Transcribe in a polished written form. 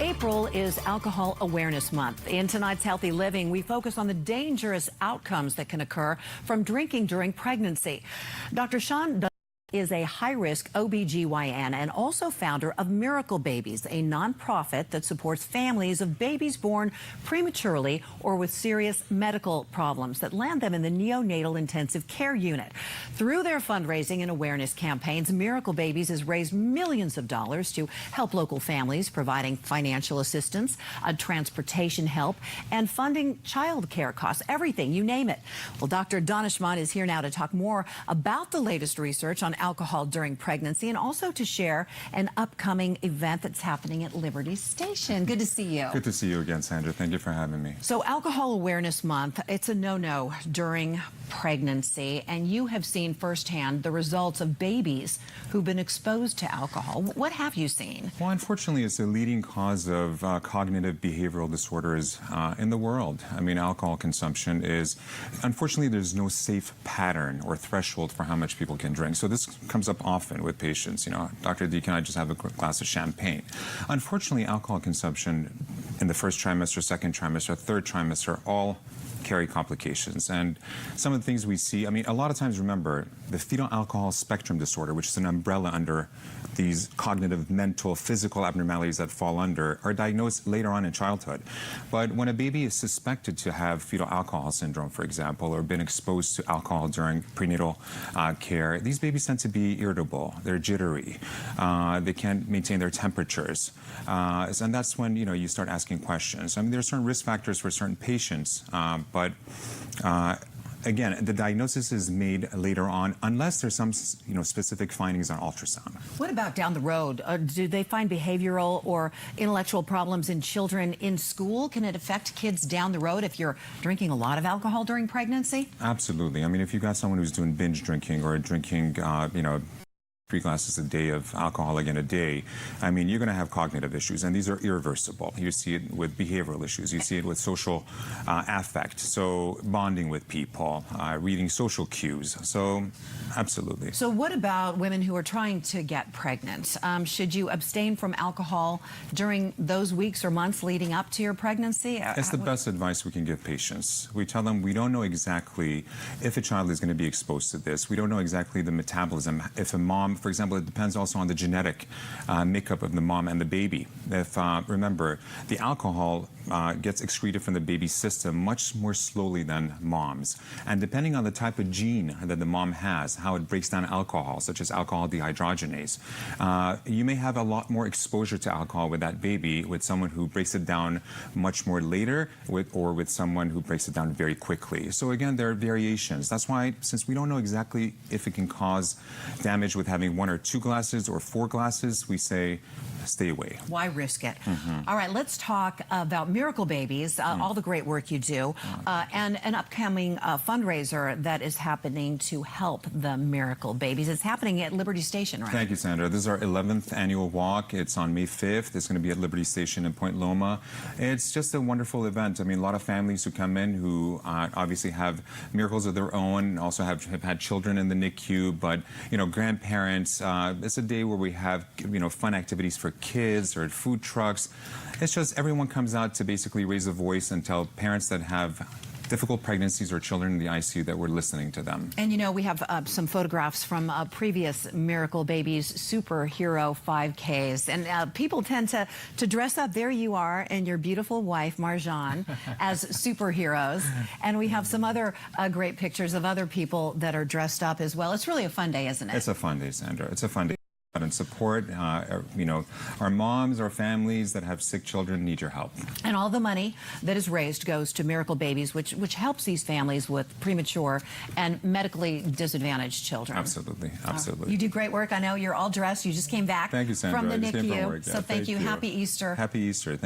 April is Alcohol Awareness Month. In tonight's Healthy Living, we focus on the dangerous outcomes that can occur from drinking during pregnancy. Dr. Sean is a high-risk OBGYN and also founder of Miracle Babies, a nonprofit that supports families of babies born prematurely or with serious medical problems that land them in the neonatal intensive care unit. Through their fundraising and awareness campaigns, Miracle Babies has raised millions of dollars to help local families, providing financial assistance, transportation help, and funding child care costs, everything, you name it. Well, Dr. Daneshmand is here now to talk more about the latest research on alcohol during pregnancy and also to share an upcoming event that's happening at Liberty Station. Good to see you. Good to see you again, Sandra. Thank you for having me. So Alcohol Awareness Month, it's a no-no during pregnancy, and you have seen firsthand the results of babies who've been exposed to alcohol. What have you seen? Well, unfortunately, it's a leading cause of cognitive behavioral disorders in the world. I mean, alcohol consumption is, unfortunately, there's no safe pattern or threshold for how much people can drink. So this comes up often with patients. You know, Dr. D, can I just have a quick glass of champagne? Unfortunately, alcohol consumption in the first trimester, second trimester, third trimester, all carry complications. And some of the things we see, I mean, a lot of times, remember, the fetal alcohol spectrum disorder, which is an umbrella under these cognitive, mental, physical abnormalities that fall under, are diagnosed later on in childhood. But when a baby is suspected to have fetal alcohol syndrome, for example, or been exposed to alcohol during prenatal care, these babies tend to be irritable, they're jittery, they can't maintain their temperatures. And that's when, you know, you start asking questions. I mean, there are certain risk factors for certain patients, but again, the diagnosis is made later on unless there's some, you know, specific findings on ultrasound. What about down the road? Do they find behavioral or intellectual problems in children in school? Can it affect kids down the road if you're drinking a lot of alcohol during pregnancy? Absolutely. I mean, if you've got someone who's doing binge drinking or drinking, you know, 3 glasses a day of alcohol again a day, I mean, you're going to have cognitive issues, and these are irreversible. You see it with behavioral issues. You see it with social affect, so bonding with people, reading social cues. So, absolutely. So what about women who are trying to get pregnant? Should you abstain from alcohol during those weeks or months leading up to your pregnancy? It's the best advice we can give patients. We tell them we don't know exactly if a child is going to be exposed to this. We don't know exactly the metabolism. If a mom, for example, it depends also on the genetic makeup of the mom and the baby. If, remember, the alcohol gets excreted from the baby's system much more slowly than mom's. And depending on the type of gene that the mom has, how it breaks down alcohol, such as alcohol dehydrogenase, you may have a lot more exposure to alcohol with that baby with someone who breaks it down much more later or with someone who breaks it down very quickly. So again, there are variations. That's why, since we don't know exactly if it can cause damage with having 1 or 2 glasses or 4 glasses, we say stay away. Why risk it? All right, let's talk about Miracle Babies, all the great work you do, and an upcoming fundraiser that is happening to help the Miracle Babies. It's happening at Liberty Station, right? Thank you, Sandra. This is our 11th annual walk. It's on May 5th. It's going to be at Liberty Station in Point Loma. It's just a wonderful event. I mean, a lot of families who come in who obviously have miracles of their own, also have had children in the NICU, but, you know, grandparents. It's a day where we have, you know, fun activities for kids or food trucks. It's just everyone comes out to basically raise a voice and tell parents that have difficult pregnancies or children in the ICU that we're listening to them. And you know, we have some photographs from previous Miracle Babies superhero 5Ks, and people tend to dress up. There you are and your beautiful wife Marjan as superheroes, and we have some other great pictures of other people that are dressed up as well. It's really a fun day, isn't it? It's a fun day, Sandra. It's a fun day. And support, you know, our moms, our families that have sick children need your help. And all the money that is raised goes to Miracle Babies, which helps these families with premature and medically disadvantaged children. Absolutely, absolutely. You do great work. I know you're all dressed. You just came back Thank you, Sandra. from the I just came from NICU. work. Yeah, so thank you. you. Happy Easter. Happy Easter.